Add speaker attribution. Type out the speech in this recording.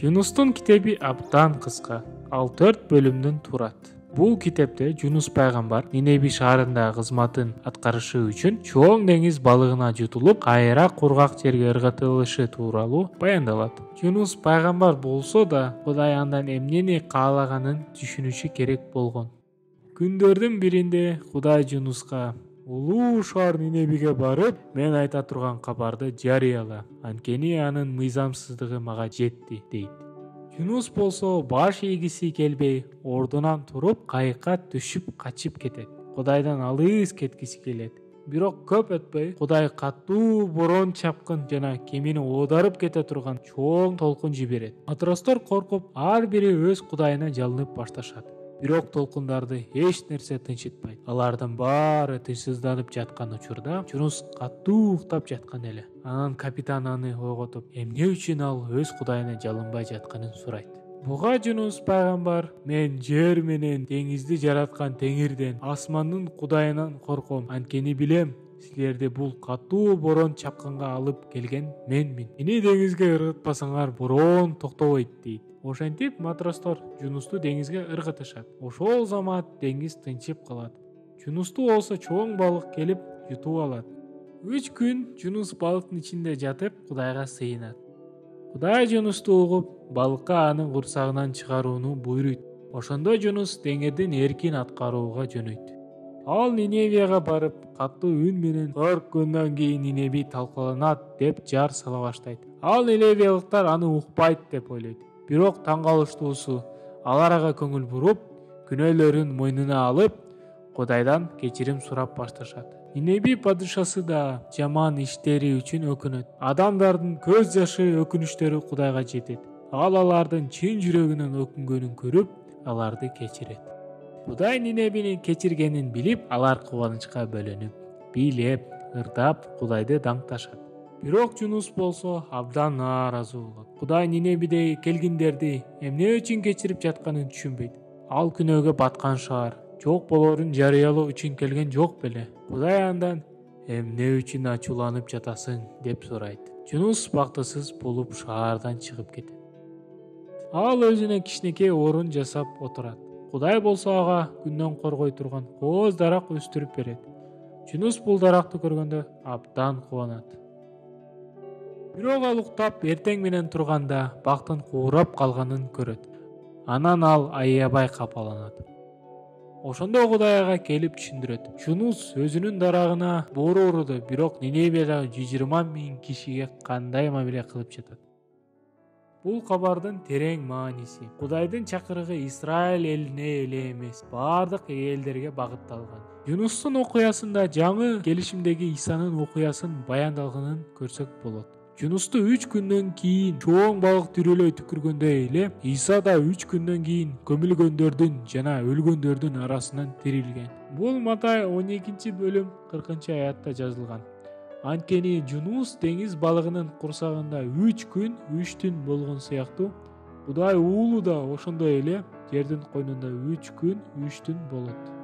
Speaker 1: Жунустун китеби абдан кыска. Ал 4 бөлүмдөн турат. Бул китепте Жунус пайгамбар Нинеби шаарында кызматын аткарышы үчүн чоң деңиз балыгына жутулуп, кайра кургак жерге ыргытылышы тууралуу баяндалат. Жунус пайгамбар болсо да, Кудай андан эмнени каалаганын түшүнүшү керек болгон. Күндөрдүн биринде Кудай Жунуска: улуу шаар Нинебиге барып, мен айта турган кабарды жарыяла, анткени анын мыйзамсыздыгы мага жетти, дейт. Жунус болсо баш ийгиси келбей, ордунан туруп, кайыкка түшүп качып кетет. Кудайдан алыс кеткиси келет. Бирок көп өтпөй, Кудай катуу борон чапкын жана кемени оодарып кете турган чоң толкун жиберет. Матростор коркуп, ар бири өз кудайына жалынып башташат. Бирок толкундарды эч нерсе тынчытпайт. Алардын баары тынчсызданып жаткан учурда Жунус катуу уктап жаткан эле. Анан капитан аны ойготуп, эмне үчүн ал өз кудайына жалынбай жатканын сурайт. Буга Жунус пайгамбар: мен жер менен деңизди жараткан Теңирден, асмандын кудайынан корком, анткени билем, силерди бул катуу борон чапкынга алып келген менмин. Мени деңизге ыргытпасаңар, борон токтобойт, дейт. Ошентип матростор Жунусту деңизге ыргытышат. Ошол замат деңиз тынчып калат. Жунусту болсо чоң балык келип жутуп алат. 3 күн Жунус балыктын ичинде жатып, Кудайга сыйынат. Кудай Жунусту угуп, балыкка анын курсагынан чыгарууну буйруйт. Ошондо Жунус деңирдин эркин аткарууга жөнөйт. Ал Ниневияга барып, катуу үн менен 40 күндөн кийин Нинеби талкаланат деп жар сала баштайт. Ал ниневиялыктар аны укпайт деп ойлойт. Бирок таң калыштуусу, алар ага көңүл буруп, күнөөлөрүн мойнуна алып, Кудайдан кечирим сурап башташат. Нинеби падышасы да жаман иштери үчүн өкүнөт. Адамдардын көз жашы, өкүнүштөрү Кудайга жетет. Ал алардын чын жүрөгүнөн өкүнгөнүн көрүп, аларды кечирет. Кудай Нинебини кечиргенин билип, алар кубанычка бөлөнүп, бийлеп, ырдап Кудайды даңкташат. Бирок Жунус болсо абдан нааразы болот. Кудай Нинебиде келгиндерди эмне үчүн кечирип жатканын түшүнбөйт. Ал күнөөгө баткан шаар, жок болорун жарыялоо үчүн келген жок беле? Кудай андан: эмне үчүн ачууланып жатасың, деп сурайт. Жунус бактысыз болуп шаардан чыгып кетет. Ал өзүнө кичинекей орун жасап отурат. Кудай болсо ага күндөн коргой турган кооз дарак өстүрүп берет. Жунус бул даракты көргөндө абдан кубанат. Бирок ал уктап эртең менен турганда бактын куурап калганын көрөт. Анан ал аябай капаланат. Ошондо Кудай ага келип түшүндүрөт. Жунус өзүнүн дарагына боору уруду, бирок Ниневияда 120 000 кишиге кандай мамиле кылып жатат. Бул кабардын терең мааниси. Кудайдын чакырыгы Израиль элине эле эмес, баардык элдерге багытталган. Жунустун окуясында жаңы келишимдеги Исанын окуясын баяндалганын көрсөк болот. Жунусту 3 күндөн кийин чоң балык түрөлөй түкүргөндөй эле, Иса да 3 күндөн кийин көмүлгөндөрдүн жана өлгөндөрдүн арасынан тирилген. Бул Матай 12 бөлүм 40 аятта жазылган. Анткени Жунус деңиз балыгынын курсагында 3 күн 3 түн болгон сыяктуу, Кудай уулу да ошондой эле жердин койнунда 3 күн 3 түн болот.